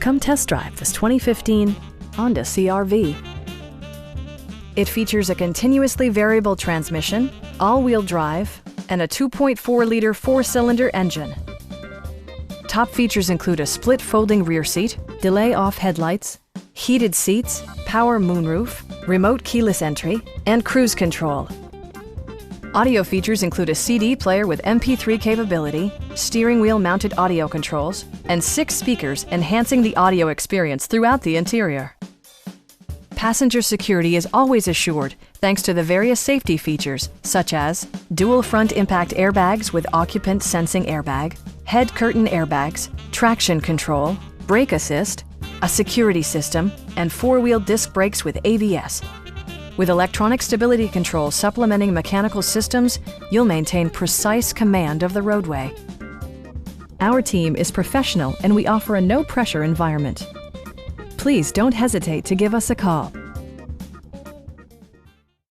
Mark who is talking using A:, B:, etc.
A: Come test drive this 2015 Honda CR-V. It features a continuously variable transmission, all-wheel drive, and a 2.4-liter four-cylinder engine. Top features include a split folding rear seat, delay-off headlights, heated seats, power moonroof, remote keyless entry, and cruise control. Audio features include a CD player with MP3 capability, steering wheel mounted audio controls, and 6 speakers enhancing the audio experience throughout the interior. Passenger security is always assured thanks to the various safety features such as dual front impact airbags with occupant sensing airbag, head curtain airbags, traction control, brake assist, a security system, and 4-wheel disc brakes with ABS. With electronic stability control supplementing mechanical systems, you'll maintain precise command of the roadway. Our team is professional and we offer a no-pressure environment. Please don't hesitate to give us a call.